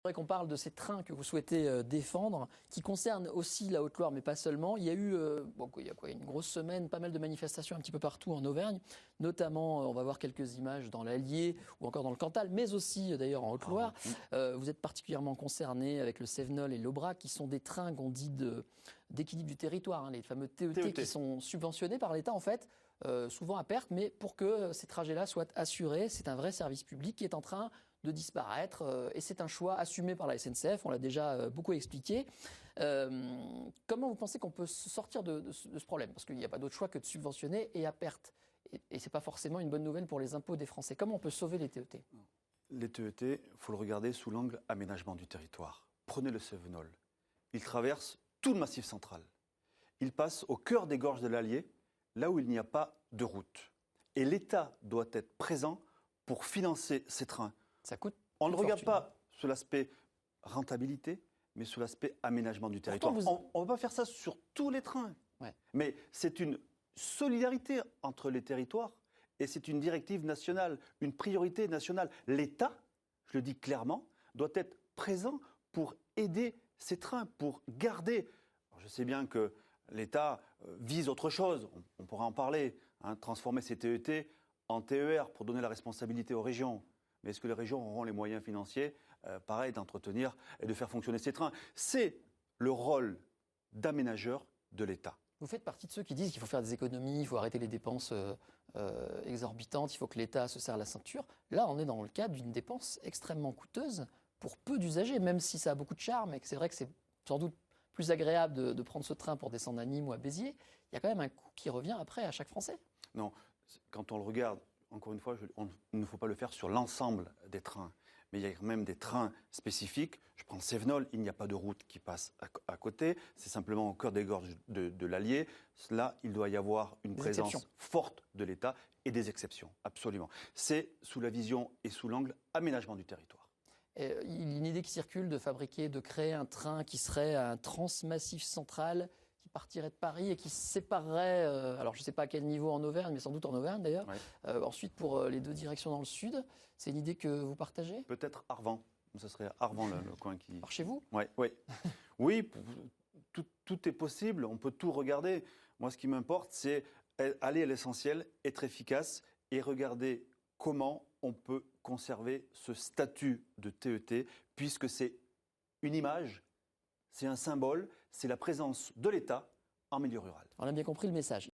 J'aimerais qu'on parle de ces trains que vous souhaitez défendre, qui concernent aussi la Haute-Loire, mais pas seulement. Il y a eu, une grosse semaine, pas mal de manifestations un petit peu partout en Auvergne, notamment, on va voir quelques images dans l'Allier ou encore dans le Cantal, mais aussi d'ailleurs en Haute-Loire. Vous êtes particulièrement concerné avec le Cévenol et l'Aubrac, qui sont des trains qu'on dit d'équilibre du territoire, hein, les fameux TET qui sont subventionnés par l'État en fait. Souvent à perte, mais pour que ces trajets-là soient assurés, c'est un vrai service public qui est en train de disparaître et c'est un choix assumé par la SNCF, on l'a déjà beaucoup expliqué. Comment vous pensez qu'on peut se sortir de ce problème? Parce qu'il n'y a pas d'autre choix que de subventionner et à perte. Et ce n'est pas forcément une bonne nouvelle pour les impôts des Français. Comment on peut sauver les TET? Les TET, il faut le regarder sous l'angle aménagement du territoire. Prenez le Cévenol. Il traverse tout le Massif central. Il passe au cœur des gorges de l'Allier, là où il n'y a pas de route. Et l'État doit être présent pour financer ces trains. Ça coûte. On ne regarde pas sur l'aspect rentabilité, mais sur l'aspect aménagement du territoire. On ne va pas faire ça sur tous les trains. Ouais. Mais c'est une solidarité entre les territoires et c'est une directive nationale, une priorité nationale. L'État, je le dis clairement, doit être présent pour aider ces trains, pour garder. Alors je sais bien que l'État vise autre chose, on pourra en parler, hein, transformer ces TET en TER pour donner la responsabilité aux régions. Mais est-ce que les régions auront les moyens financiers, pareil, d'entretenir et de faire fonctionner ces trains? C'est le rôle d'aménageur de l'État. Vous faites partie de ceux qui disent qu'il faut faire des économies, il faut arrêter les dépenses exorbitantes, il faut que l'État se serre la ceinture. Là, on est dans le cadre d'une dépense extrêmement coûteuse pour peu d'usagers, même si ça a beaucoup de charme et que c'est vrai que c'est sans doute plus agréable de prendre ce train pour descendre à Nîmes ou à Béziers. Il y a quand même un coût qui revient après à chaque Français. Non, quand on le regarde, encore une fois, il ne faut pas le faire sur l'ensemble des trains. Mais il y a quand même des trains spécifiques. Je prends le Cévenol, il n'y a pas de route qui passe à côté. C'est simplement au cœur des gorges de l'Allier. Là, il doit y avoir une présence forte de l'État et des exceptions, absolument. C'est sous la vision et sous l'angle aménagement du territoire. Il y a une idée qui circule de créer un train qui serait un transmassif central qui partirait de Paris et qui séparerait, alors je ne sais pas à quel niveau en Auvergne, mais sans doute en Auvergne d'ailleurs, ensuite pour les deux directions dans le sud. C'est une idée que vous partagez? Peut-être Arvan. Ce serait Arvan le coin qui... Par chez vous? Oui, tout est possible, on peut tout regarder. Moi, ce qui m'importe, c'est aller à l'essentiel, être efficace et regarder comment on peut conserver ce statut de TET, puisque c'est une image, c'est un symbole, c'est la présence de l'État en milieu rural. On a bien compris le message.